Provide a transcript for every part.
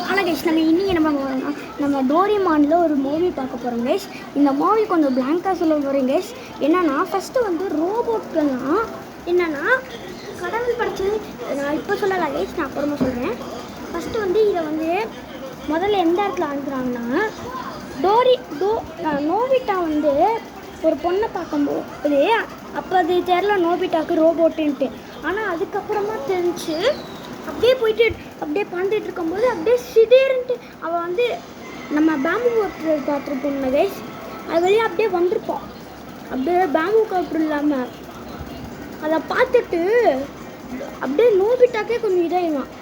ஆனால் கைஸ் நம்ம இன்னைக்கு என்ன பண்ண போகிறோம்னா நம்ம டோரிமானில் ஒரு மூவி பார்க்க போகிறோம் கைஸ். இந்த மூவி கொஞ்சம் பிளாங்காக சொல்ல போகிறேன் கைஸ். என்னென்னா ஃபஸ்ட்டு வந்து ரோபோட்கள்லாம் என்னென்னா கடவுள் படித்தது நான் இப்போ சொல்லலை கைஸ், நான் அப்புறமா சொல்கிறேன். ஃபஸ்ட்டு வந்து இதை வந்து முதல்ல எந்த இடத்துல அனுப்புகிறாங்கன்னா நோபிட்டா வந்து ஒரு பொண்ணை பார்க்கும்போது அப்போ அது தெரில நோபிட்டாவுக்கு ரோபோட்டுன்ட்டு. ஆனால் அதுக்கப்புறமா தெரிஞ்சு அப்படியே போயிட்டு அப்படியே பார்த்துட்டு இருக்கும்போது அப்படியே சிடேருன்ட்டு அவள் வந்து நம்ம பேம்பு காப்டர் பார்த்துருப்போம் கைஸ், அது வழியாக அப்படியே வந்திருப்போம். அப்படியே பேம்பு காப்டர் இல்லாமல் அதை பார்த்துட்டு அப்படியே நோபிட்டாக்கே கொஞ்சம் இதாகிடுவான்.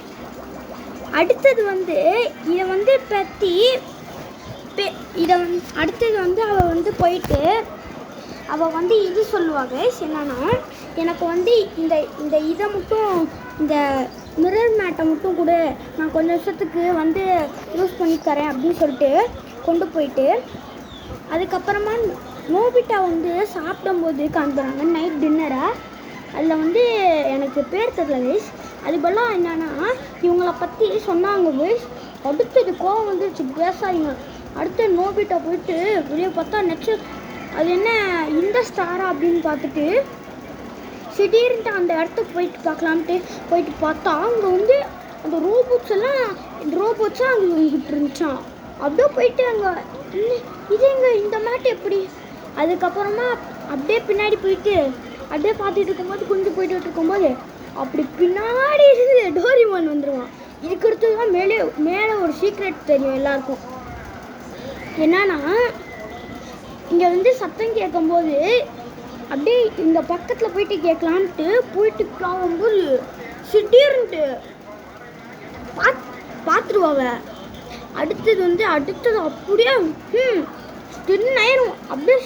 அடுத்தது வந்து இதை வந்து பற்றி அடுத்தது வந்து அவள் வந்து போயிட்டு அவள் வந்து இது சொல்லுவாங்க என்னன்னா, எனக்கு வந்து இந்த இதை மட்டும் இந்த மிரர் மேட்டை மட்டும் கூட நான் கொஞ்சம் வருஷத்துக்கு வந்து யூஸ் பண்ணி தரேன் அப்படின்னு சொல்லிட்டு கொண்டு போயிட்டு அதுக்கப்புறமா நோபிட்டா வந்து சாப்பிடும்போது காண்புறாங்க நைட் டின்னரை. அதில் வந்து எனக்கு பேர் தெரியல கைஸ். அதுபோலாம் என்னென்னா இவங்கள பற்றி சொன்னாங்க கைஸ். அடுத்தது கோவம் வந்துச்சு, பேசாதீங்க. அடுத்து நோபிட்டா போயிட்டு வெளியே பார்த்தா நெக்ஸ்ட் அது என்ன இந்த ஸ்டாரா அப்படின்னு பார்த்துட்டு திடீர்னு அந்த இடத்துக்கு போயிட்டு பார்க்கலான்ட்டு போயிட்டு பார்த்தா அங்கே வந்து அந்த ரோபோட்ஸாக அங்கே வந்துட்டு இருந்துச்சான். அப்படியே போயிட்டு அங்கே இது எங்கே இந்த மேட் எப்படி. அதுக்கப்புறமா அப்படியே பின்னாடி போயிட்டு அப்படியே பார்த்துட்டு இருக்கும்போது கொஞ்சம் போயிட்டு இருக்கும்போது அப்படி பின்னாடி இருந்து டோரிமான் வந்துடுவான். இதுக்கு அடுத்தது தான் மேலே ஒரு சீக்ரெட் தெரியும் எல்லாருக்கும். என்னன்னா இங்கே வந்து சத்தம் கேட்கும்போது அப்படியே இந்த பக்கத்தில் போயிட்டு கேட்கலான்ட்டு போயிட்டு போகும்போது சிட்டியர்ன்ட்டு பார்த்துருவாவ. அடுத்தது அப்படியே தின்னாயிரும். அப்படியே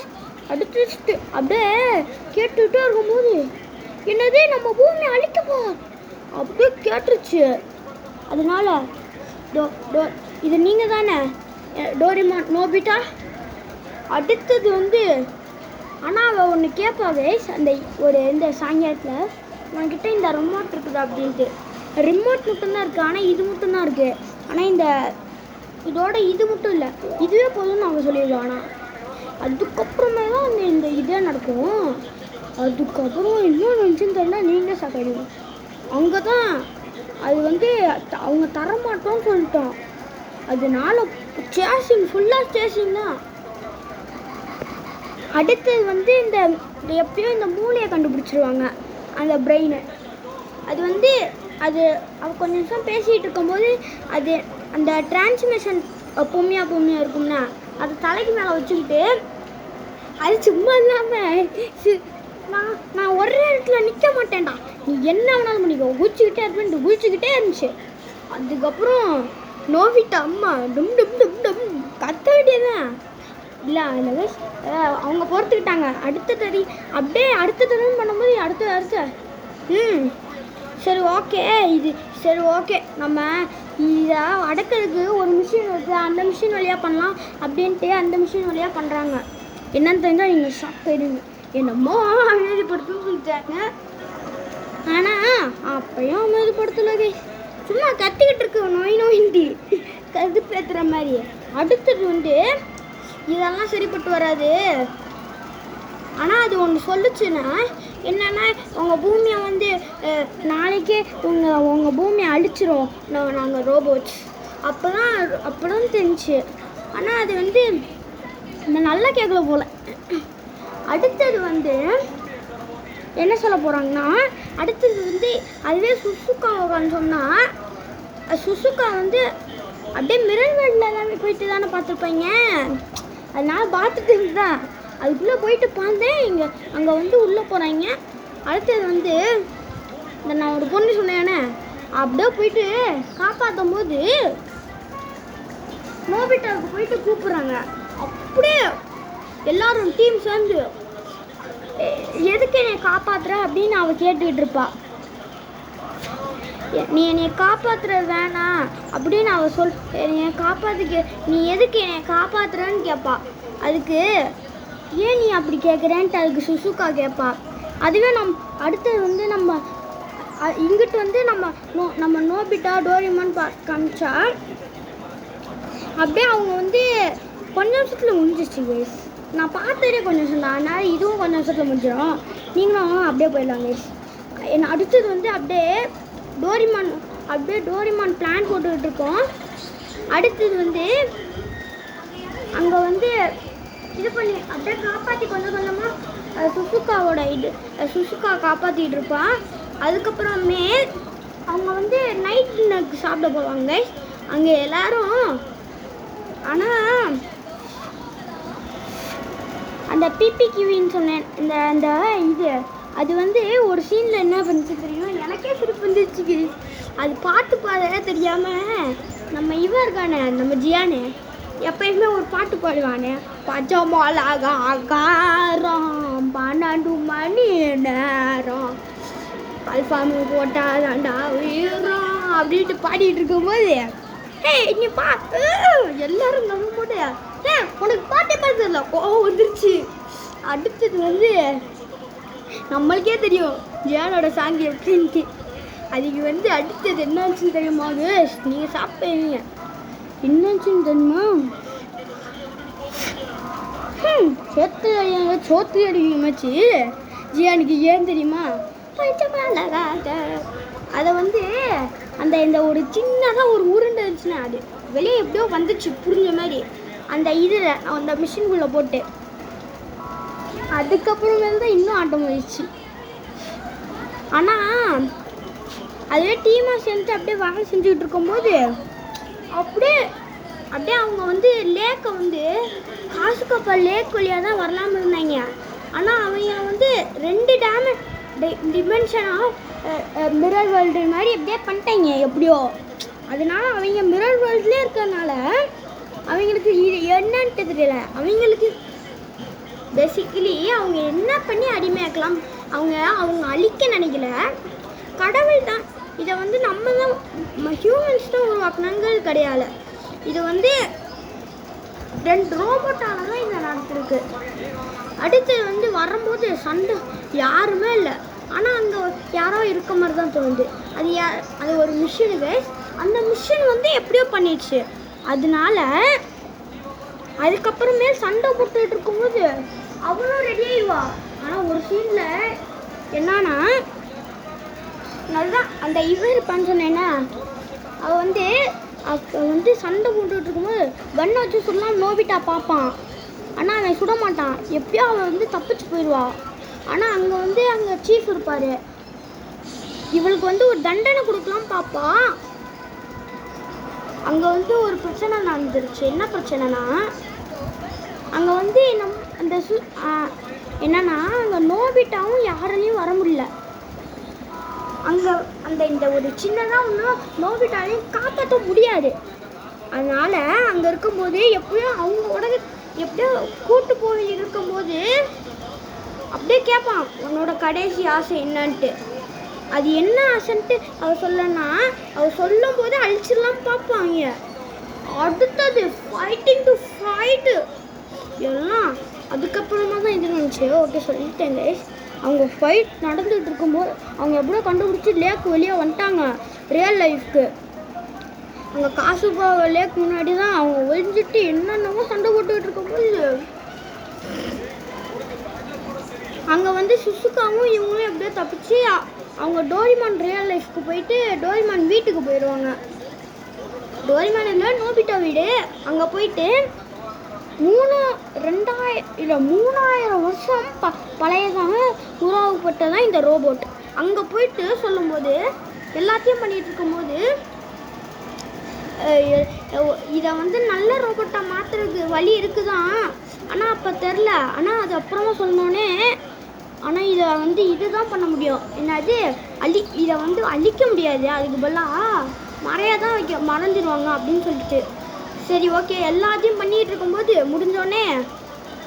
அடுத்து அப்படியே கேட்டுகிட்டே இருக்கும்போது என்னதே நம்ம பூமி அழிக்கப்போ அப்படியே கேட்டுருச்சு. அதனால இது நீங்கள் தானே டோரிமான் நோபிட்டா. அடுத்தது வந்து ஆனால் அவள் ஒன்று கேட்பா கைஸ், இந்த சாயங்காலத்தில் உன்கிட்ட இந்த ரிமோட் இருக்குதா அப்படின்ட்டு. ரிமோட் மட்டும்தான் இருக்குது, ஆனால் இது மட்டும்தான் இருக்குது. ஆனால் இதோட இது மட்டும் இல்லை, இதுவே போதும்னு அவங்க சொல்லிடுவான். ஆனால் அதுக்கப்புறமே தான் இந்த இதே நடக்கும். அதுக்கப்புறம் இன்னும் நினச்சுன்னு தெரியல, நீங்களே சாக்கிடுவோம். அங்கே தான் அது வந்து அவங்க தரமாட்டோன்னு சொல்லிட்டோம். அதனால ஃபுல்லாக சேசிங் தான். அடுத்தது வந்து எப்பயும் இந்த மூளையை கண்டுபிடிச்சிருவாங்க, அந்த பிரெயினை. அது வந்து அவ கொஞ்ச நிமிஷம் பேசிகிட்டு இருக்கும்போது அது அந்த டிரான்ஸ்மிஷன் பொம்மையாக இருக்கும்னா அது தலைக்கு மேலே வச்சுக்கிட்டு அது சும்மா இல்லாமல் நான் ஒரே இடத்துல நிற்க மாட்டேன்டா, நீ என்ன வேணாலும் பண்ணிக்கோ குதிச்சுக்கிட்டே இருந்துச்சு. அதுக்கப்புறம் நோபிட்டா அம்மா டும் டும் டும் டும் கத்த வேண்டியதான். இல்லை அவங்க பொறுத்துக்கிட்டாங்க. அடுத்த தடவை பண்ணும்போது அடுத்த சரி ஓகே நம்ம இதை அடக்கிறதுக்கு ஒரு மிஷின் இருக்குது, அந்த மிஷின் வழியாக பண்ணலாம் அப்படின்ட்டு அந்த மிஷின் வழியாக பண்ணுறாங்க. என்னன்னு தெரிஞ்சால் நீங்கள் ஷாக் ஆயிடுங்க. என்னமோ அமைதிப்படுத்தணும்னு சொல்லிட்டாங்க, ஆனால் அப்பயும் அமைதிப்படுத்தலை. சும்மா கத்திக்கிட்டு இருக்கு நோயின்ட்டு கருதுப்பேற்றுற மாதிரி. அடுத்தது வந்து இதெல்லாம் சரிப்பட்டு வராது. ஆனால் அது ஒன்று சொல்லுச்சுன்னா என்னென்னா உங்கள் பூமியை வந்து நாளைக்கே உங்கள் பூமியை அழிச்சிரும் நாங்கள் ரோபோட்ஸ் அப்போதான் தெரிஞ்சு. ஆனால் அது வந்து நல்லா கேட்கல போல். அடுத்தது வந்து என்ன சொல்ல போகிறாங்கன்னா அடுத்தது வந்து அதுவே சுசுக்கான்னு சொன்னால் சுசுக்கா வந்து அப்படியே மிரர் வேர்ல்டில் எல்லாமே போயிட்டு தானே பார்த்துருப்பாங்க. அதனால் பார்த்துட்டு தான் அதுக்குள்ளே போயிட்டு பார்த்தேன். அங்கே வந்து உள்ளே போகிறாங்க. அடுத்தது வந்து நான் ஒரு பொண்ணு சொன்னேனே அப்படியே போயிட்டு காப்பாற்றும் போது நோபிட்டாவுக்கு போயிட்டு கூப்பிட்றாங்க. அப்படியே எல்லாரும் டீம் சேர்ந்து எதுக்கு என்னை காப்பாற்றுற அப்படின்னு அவள் கேட்டுக்கிட்டு இருப்பா. நீ என்னை காப்பாற்றுறது வேணாம் அப்படின்னு அவள் என்னை காப்பாற்றுக்க நீ எதுக்கு என்னை காப்பாற்றுறன்னு கேட்பா. அதுக்கு ஏன் நீ அப்படி கேட்குறேன்ட்டு அதுக்கு சுசுக்கா கேட்பா. அதுவே அடுத்தது வந்து நம்ம இங்கிட்டு வந்து நம்ம நோபிட்டா டோரிமான் காமிச்சா அப்படியே அவங்க வந்து கொஞ்ச நிமிஷத்தில் முடிஞ்சிச்சு கைஸ். நான் பார்த்ததே கொஞ்சம் நிமிஷம் தான், அதனால் இதுவும் கொஞ்சம் நிமிஷத்தில் முடிஞ்சிடும். நீங்களும் அப்படியே போயிடலாம் கைஸ். என்ன அடுத்தது வந்து அப்படியே டோரிமான் பிளான் போட்டுக்கிட்டு இருக்கோம். அடுத்தது வந்து அங்கே வந்து இது பண்ணி அப்படியே காப்பாற்றி கொஞ்சம் கொஞ்சமாக சுசுக்கா காப்பாற்றிட்டு இருப்பான். அதுக்கப்புறமே அவங்க வந்து நைட் டின்னருக்கு சாப்பிட போவாங்க கைஸ் அங்கே எல்லாரும். ஆனால் அந்த பிபிக்யூன்னு சொன்னேன் இந்த இது அது வந்து ஒரு சீனில் என்ன பண்ணுச்சு தெரியும், எனக்கே சிரிப்பு வந்துச்சு. அது பாட தெரியாமல் நம்ம இவன் இருக்கானே நம்ம ஜியானு எப்பயுமே ஒரு பாட்டு பாடுவானே, பச்சை மிளகா காரம் 12 மணி நேரம் அல்ஃபாமு போட்டாதாண்டா உயிரம் அப்படின்ட்டு பாடிட்டு இருக்கும்போது நீ எல்லாரும் நம்ம போட்டு உனக்கு பாட்டே பார்த்துல கோவம் வந்துருச்சு. அடுத்தது வந்து நம்மளுக்கே தெரியும் ஜியானோட சாங் எப்படின்ட்டு. அதுக்கு வந்து அடுத்தது என்னாச்சுன்னு தெரியுமா, நீங்கள் சாப்பிட்டீங்க என்னாச்சுன்னு தெரியுமா, சோத்து அடிமாச்சு ஜியானுக்கு. ஏன் தெரியுமா, அதை வந்து இந்த ஒரு சின்னதாக ஒரு உருண்டை இருந்துச்சுன்னா அது வெளியே எப்படியோ வந்துச்சு புரிஞ்ச மாதிரி அந்த இதில் அந்த மிஷின்குள்ளே போட்டு. அதுக்கப்புறமேல தான் இன்னும் ஆட்டம் போயிடுச்சு. ஆனால் அதுவே டீமாக சேர்ந்து அப்படியே வேலை செஞ்சுக்கிட்டு இருக்கும்போது அப்படியே அவங்க வந்து லேக்கை வந்து காசு கப்பல் லேக் வழியாக தான் வரலாமல் இருந்தாங்க. ஆனால் அவங்க வந்து 2 டிமென்ஷனாக மிரர் வேர்ல்டு மாதிரி எப்படியே பண்ணிட்டாங்க எப்படியோ. அதனால அவங்க மிரர் வேர்ல்ட்லேயே இருக்கிறதுனால அவங்களுக்கு இது என்னன்ட்டு தெரியல. அவங்களுக்கு பேசிக்கலி அவங்க என்ன பண்ணி அடிமையாக்கலாம், அவங்க அழிக்க நினைக்கல, கடவுள் தான் இதை வந்து நம்ம தான் ஹியூமன்ஸ் தான் உருவாக்குனாங்கிறது கிடையாது. இது வந்து 2 ரோபோட்டால தான் இதை நடத்திருக்கு. அடுத்தது வந்து வரும்போது சண்டை யாருமே இல்லை, ஆனால் அங்கே யாரோ இருக்க மாதிரி தான் தோணுது. அது ஒரு மிஷினு கைஸ். அந்த மிஷின் வந்து எப்படியோ பண்ணிடுச்சு. அதனால அதுக்கப்புறமே சண்டை போட்டுக்கிட்டு இருக்கும்போது அவளும் ரெடி ஆயிடுவா. ஆனால் ஒரு சீனில் என்னன்னா நல்லா அந்த இவன் இருப்பான்னு சொன்னேன்னா அவள் வந்து சண்டை போட்டுக்கிட்டு இருக்கும்போது கண்ணை வச்சு சுடலாம் நோபிட்டா பார்ப்பான். ஆனால் அவன் சுட மாட்டான், எப்படியோ அவன் வந்து தப்பிச்சு போயிடுவா. ஆனால் அங்கே சீஃப் இருப்பார், இவளுக்கு வந்து ஒரு தண்டனை கொடுக்கலாம் பார்ப்பா. அங்கே வந்து ஒரு பிரச்சனை நடந்துருச்சு. என்ன பிரச்சனைனா அங்கே வந்து என்னன்னா அங்கே நோபிட்டாவும் யாராலையும் வர முடியல. அங்கே இந்த ஒரு சின்னதாக ஒன்றும் நோபிட்டாலையும் காப்பாற்ற முடியாது. அதனால் அங்கே இருக்கும்போது எப்படியோ அவங்களோட எப்படியோ கூட்டு போய் இருக்கும்போது அப்படியே கேட்பான் உன்னோட கடைசி ஆசை என்னன்ட்டு. அது என்ன ஆசைன்ட்டு அவள் சொல்லனா அவள் சொல்லும் போது அழிச்சிடலாம் பார்ப்பாங்க. அடுத்தது ஃபைட்டிங் டு ஃபைட்டு எல்லாம் அதுக்கப்புறமா தான் இது நினச்சி ஓகே சொல்லிட்டேன் கைஸ். அவங்க ஃபைட் நடந்துகிட்டு இருக்கும்போது அவங்க எப்படியோ கண்டுபிடிச்சி லேக் வெளியே வந்துட்டாங்க ரியல் லைஃப்க்கு. அங்கே காசு லேக் முன்னாடி தான் அவங்க ஒழிஞ்சிட்டு என்னென்னமோ சண்டை போட்டுக்கிட்டு இருக்கும்போது அங்கே வந்து சுசுக்காவும் இவங்களும் எப்படியோ தப்பிச்சு அவங்க டோரிமான் ரியல் லைஃப்க்கு போயிட்டு டோரிமான் வீட்டுக்கு போயிடுவாங்க. டோரிமான் இல்லை நோபிட்டா வீடு. அங்கே போயிட்டு 3000 வருஷம் பழையதாக உருவாக்கப்பட்டதான் இந்த ரோபோட். அங்கே போயிட்டு சொல்லும்போது எல்லாத்தையும் பண்ணிகிட்டு இருக்கும்போது இதை வந்து நல்ல ரோபோட்டாக மாற்றுறதுக்கு வழி இருக்குதான், ஆனால் அப்போ தெரில. ஆனால் அது அப்புறமா சொன்னோன்னே ஆனால் இதை வந்து இதுதான் பண்ண முடியும், என்னது இதை வந்து அழிக்க முடியாது, அதுக்கு பதிலாக மறையாக தான் மறந்துடுவாங்க அப்படின்னு சொல்லிட்டு சரி ஓகே எல்லாத்தையும் பண்ணிகிட்டு இருக்கும்போது முடிஞ்சோடனே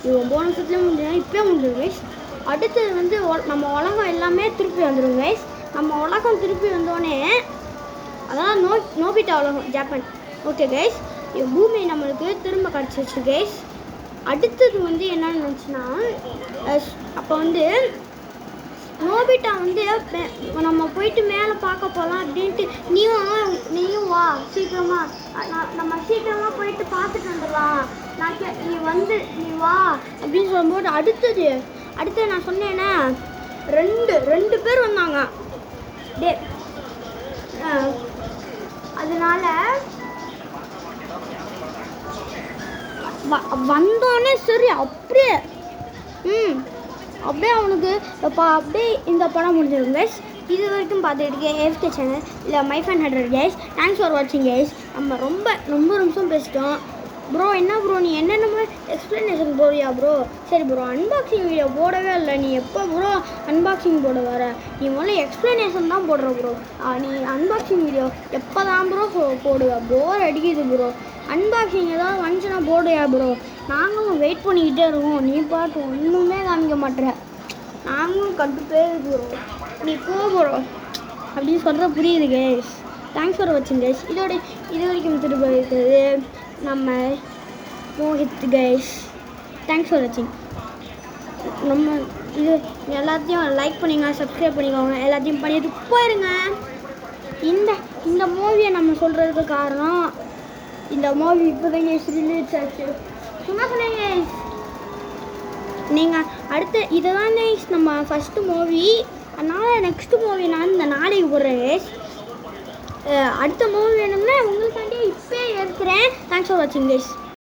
இவன் போன வருஷத்துலேயும் முடிஞ்சோன்னா இப்போயே முடிஞ்சிடும் கைஸ். அடுத்தது வந்து நம்ம உலகம் எல்லாமே திருப்பி வந்துடும் கைஸ். நம்ம உலகம் திருப்பி வந்தோடனே அதான் நோபிட்டா உலகம் ஜப்பான். ஓகே கைஸ், பூமி நம்மளுக்கு திரும்ப கிடச்சிருச்சு கைஸ். அடுத்தது வந்து என்னன்னு நினச்சுன்னா அப்போ வந்து நோபிட்டா வந்து நம்ம போயிட்டு மேலே பார்க்க போகலாம் அப்படின்ட்டு நீயும் வா சீக்கிரமாக நம்ம சீக்கிரமாக போயிட்டு பார்த்துட்டு வந்துடலாம் நீ வா அப்படின்னு சொல்லும்போது அடுத்து நான் சொன்னேன்னா ரெண்டு பேர் வந்தாங்க அதனால வந்தோடனே சரி அப்படியே அவனுக்கு அப்படியே இந்த படம் முடிஞ்சிடும் கைஸ். இது வரைக்கும் பார்த்துக்கிட்டு ஏஎஃப்கே சேனல் இல்லை my fan 100 guys. Thanks for வாட்சிங் கைஸ். நம்ம ரொம்ப நிமிஷம் பேசிட்டோம் ப்ரோ. என்ன ப்ரோ நீ என்னென்ன எக்ஸ்ப்ளனேஷன் போடுறியா ப்ரோ? சரி ப்ரோ, அன்பாக்சிங் வீடியோ போடவே இல்லை. நீ எப்போ ப்ரோ அன்பாக்சிங் போட வர? நீ முதல்ல எக்ஸ்ப்ளனேஷன் தான் போடுற ப்ரோ. நீ அன்பாக்சிங் வீடியோ எப்போ தான் ப்ரோ போடுவா? போர் அடிக்குது ப்ரோ. அன்பாக்சிங் ஏதாவது வந்துச்சுன்னா போடுயா ப்ரோ. நாங்களும் வெயிட் பண்ணிக்கிட்டே இருக்கோம். நீ பாட்டு ஒன்றுமே காமிக்க மாட்டேற. நாங்களும் கட்டுப்பே ப்ரோ. நீ போ ப்ரோ அப்படின்னு சொல்கிற புரியுது கைஸ். தேங்க்ஸ் ஃபார் வாட்சிங் கைஸ். இது வரைக்கும் திரும்ப இருக்குது நம்ம மோஹித் கைஸ். தேங்க்ஸ் ஃபார் வாட்சிங். நம்ம இது எல்லாத்தையும் லைக் பண்ணிங்க, சப்ஸ்கிரைப் பண்ணிக்கோங்க. எல்லாத்தையும் பண்ணிட்டு போயிருங்க. இந்த மூவியை நம்ம சொல்கிறதுக்கு காரணம் இந்த மூவி இப்போ தான் ரிலீஸ் ஆச்சு. சொன்னேன் நீங்கள் அடுத்து இதை தான் நம்ம ஃபஸ்ட்டு மூவி. அதனால் நெக்ஸ்ட்டு மூவி நான் இந்த நாளைக்கு போடுறேன். அடுத்த மூவி வேணும்னா உங்களுக்காண்டி இப்போயே எடுக்கிறேன். தேங்க்ஸ் ஃபார் வாட்சிங் கைஸ்.